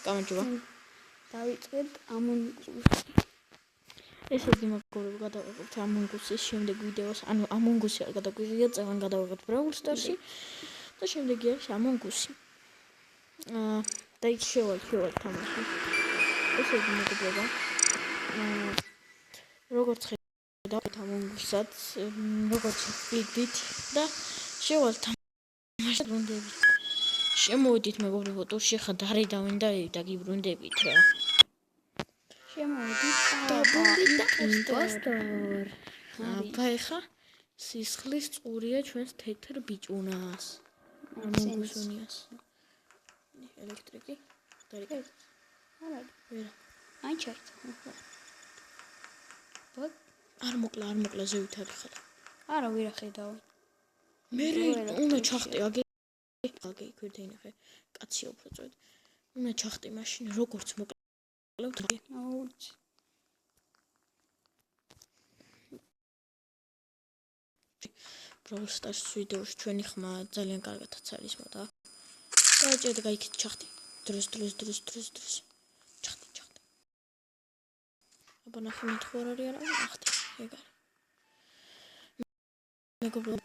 გამარჯობა. დავიწყეთ ამონგუსი. ესე იგი მოგობრებო, გადავიღებთ ამონგუსის შემდეგ ვიდეოს, ანუ ამონგუსი არ გადაგვიღია, წევან გადავიღებთ Brawl Stars-ი და შემდეგი არის ამონგუსი. და ის შევალ თამაში. ესე იგი მოგობრებო, როგორც ხედავთ ამონგუსაც, როგორც ვიდით და შევალ თამაში ბრუნდებით. შემოვიდით მეგობრებო, ტურში ხა დარი დავინდა და გიბრუნდებით რა. შემოვიდით და იმპოსტორ. აბა ეხა სისხლის წყურია ჩვენს თეთრ ბიჭუნას. ამონგუსუნიას. ელექტრიკი? დარიგე. არა. ვერა. აი ჩერტ. ბოთ არ მოკლა ზევით არ ხარ. არა ვერა ხედავ. მე უნდა ჩახტი აგე ქვირთა ინახე. კაცია უფრო წვეთ. უნდა ჩახტი მაშინ როგორც მოკლევთ აგე. აუჩ. Brawl Stars ვიდეოში ჩვენი ხმა ძალიან კარგადაც არის მოდა. დაჭერდა გაიქით ჩახტი. დროს. ჩახტი. აბა ნახე მეთქო არ არის არა? ახტი. ეგ არის. მეგობრებო,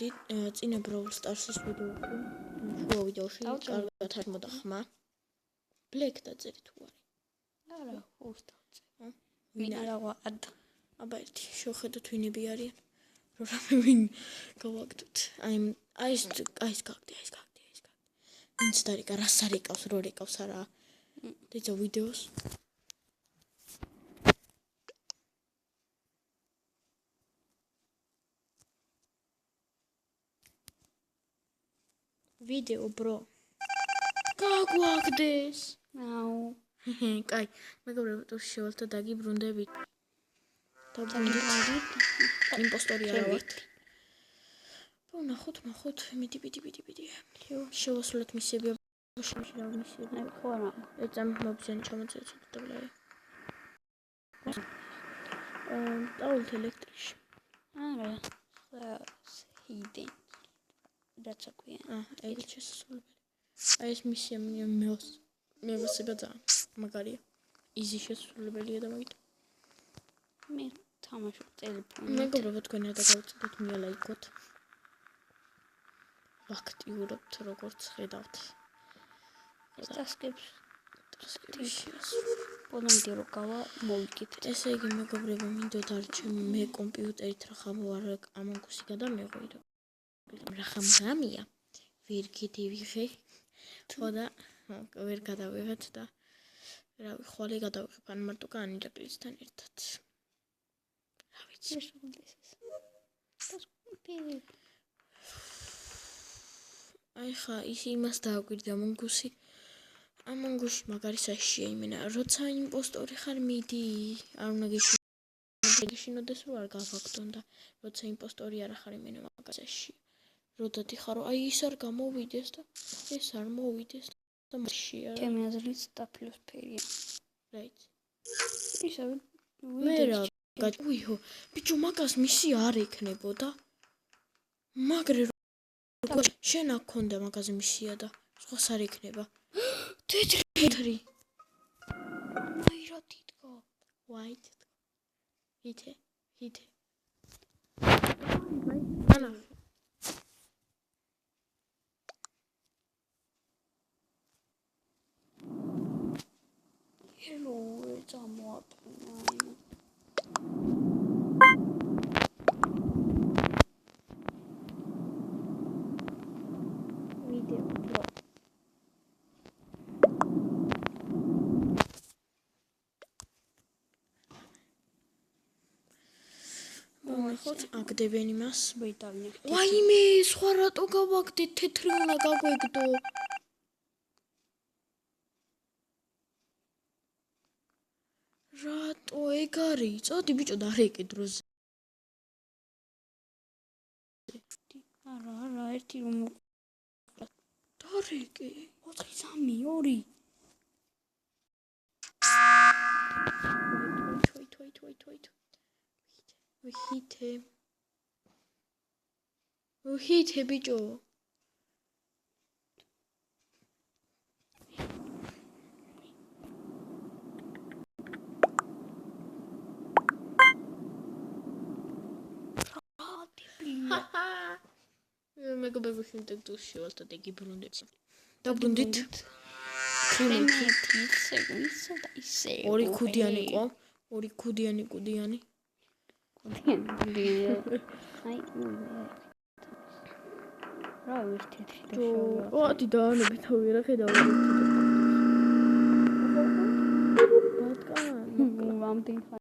წინა Brawl Stars-ის ვიდეოში კარგად არ მოდა ხმა. Black დაწერე თუ არის. არა, უსტავწე. ვინ არა ვარ. აბა ერთი შევხედოთ ვინები არიან. რამე ვინ გავაკეთოთ. აი ეს გაგდი. ვინც დარიკა რას არიკავს, რო რეკავს არა. დეცა ვიდეოს. ვიდეო bro. გაგვაგდეს. აუ. კაი, მეგობრებო, თუ შევალთ და დაგიბრუნდებით. დაგიბრუნდით. იმპოსტორი არა ვართ. ნახოთ, მიდი. შევასრულოთ მისიები. შევასრულოთ მისიები. ხონა. ეცამ მობზენი ჩამოწეცოთ და ბლაი. დაულთ ელექტრიკში. არა. ჰიდენ. დაცაკვიან. ეგ შესასრულებელი. აი ეს მისია მე ვასება ძალიან მაგარია. იზი შესასრულებელია და მაგით. მე თამაშობ ტელეფონით. მეგობრებო, თქვენ არ დაგავწოდოთ მიალაიქოთ. ვაქტიურობთ როგორც ხედავთ. დასკებს ტრასკებში. პონამდე რო გავა მოვიკით. ესე იგი მეგობრებო, მინდოთ არჩევ მე კომპიუტერით რა ხამოვარ ამონგუსი გადამეღვიდო. რა ხამია? ვერ გიდივიღე. ხოდა ვერ გადავიღეთ და რავი, ხვალე გადავიღებ ან მარტო განირაკლისთან ერთად. რა ვიცი. აი ხა ის იმას დააგვირდა ამონგუსი მაგარი საშია იმენა როცა იმპოსტორი ხარ მიდი არ უნდა გეშინოდეს რო არ გავაგდონ და როცა იმპოსტორი არ ხარ იმენა მაგარი საშია როდადი ხარო აი ის არ გამოვიდეს და ეს არ მოვიდეს და მაშია ჩემი აზრით სტაფლოს ფერია რაიც ისა მე რა უიჰო ბიჭო მაგას მისია არ ექნებოდა მაგრე შენ აქ ქონდა მაგაზე მისია და სხვას არ ექნება თეთრი აი რა თითქო white ჰითე ანა hello წამოაყენა ვიდეო ბლოგ ხოთ აგდებენ იმას ვიდავინე ვაიმე სხვა რატო გავაგდეთ თეთრი უნდა გაგვეგდო რატო ეგ არის წოდი ბიჭო და არ ეკე დროზე არა ერთი რომ დარეკე 4-3-2 ვიჰითე ბიჭო მეგობრებო, შემდეგ დუსში ვალთ და გიბრუნდეთ. დაბრუნდით. კრემი ისე და ისე. ორი ქუდიანი ყო. ორი ქუდიანი კუდიანი. აი, რა ვარ თეთრი და შავი. ო, დიდანები თავი რა ხედავ. ბატკან. მამდი ხარ.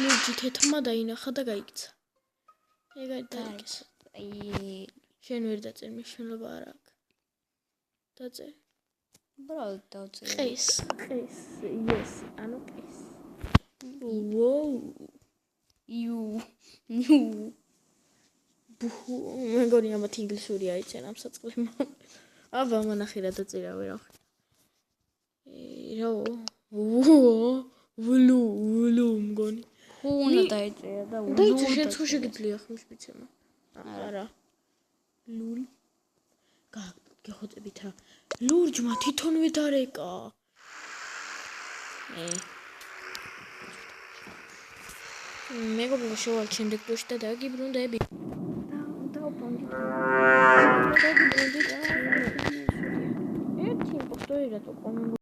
ლურჯი თეთრმა დაინახა და გაიქცა. ეგ დაიქცა. აი, შენ ვერ დაწერ, მნიშვნელობა არ აქვს. დაწერ. ბრალ დავწერე. ყის, yes, ანუ ყის. ვოუ. ბუ, მეგონი ამათ ინგლისური აიცენ ამ საწყლემ. აბა მონახე რა დაწერავი რა. რაო. ვლუ მგონი. უნდა დაეწერა და დაიწერე შენ თუ შეგიძლია ხმის მიცემა. არა. ლულ. გეხოწებით რა. ლურჯმა თვითონვე დარეკა. მეგობრებო შოვალ შემდეგ დუშ და დაგიბრუნდები. ერთი იმპოსტორი რატო კომენტ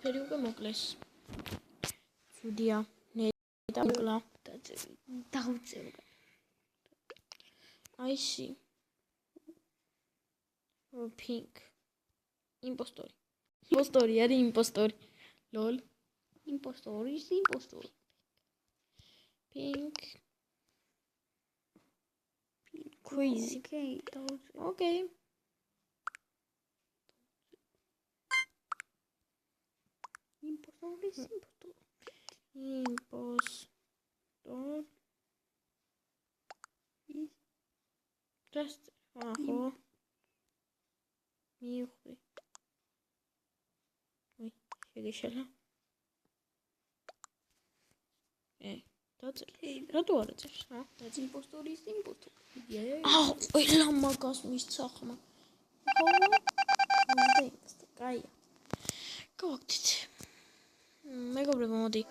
ფერი უკვე მოკლეს. ცუდია. ნეტა მოკლა. დავწერე. I see. Pink. Impostori. Impostori, are impostori. Lol. იმპოსტორი. Pink. Crazy. Okay. Impostor. Just ახო. მივხვდი. შეგეშალა. დაწერე. რატო არ აწერს? იმპოსტორი. აუ, ყველა მაგას მისცა ხმა. კაია. გავაკეთეთ. მეგობრებო, მოდი.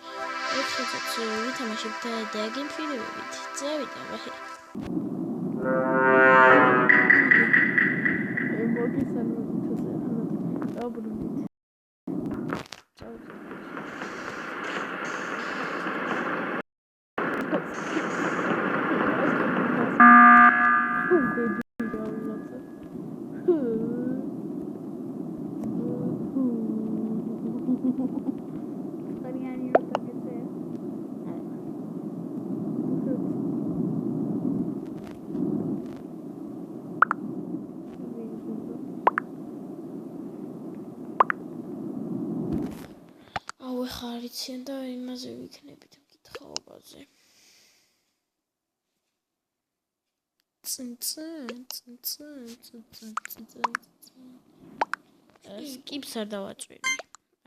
ერთხელაც ვითამაშებთ და გემფრიდებით. წავიდა ვაჰე. ხარიციან და იმაზე ვიქნებით მკითხაობაზე. სკიპს არ დავაწვირი.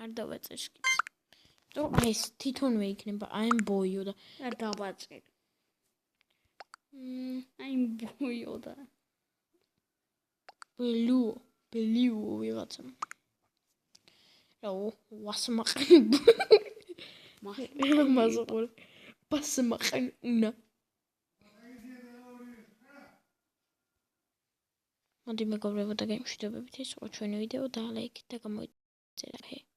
არ დავაწერ სკიპს. თუ აი ეს თვითონვე იქნება I'm boy და არ დავაწერ. I'm boy და ბლიუ ვიღაცა. რაო, ვასმაყენ. მაზყურ. პასმაყენ უნა. მოდი მეგობრებო და გემშვიდობებით ეს იყო ჩვენი ვიდეო და ლაიქით და გამოიწერეთ.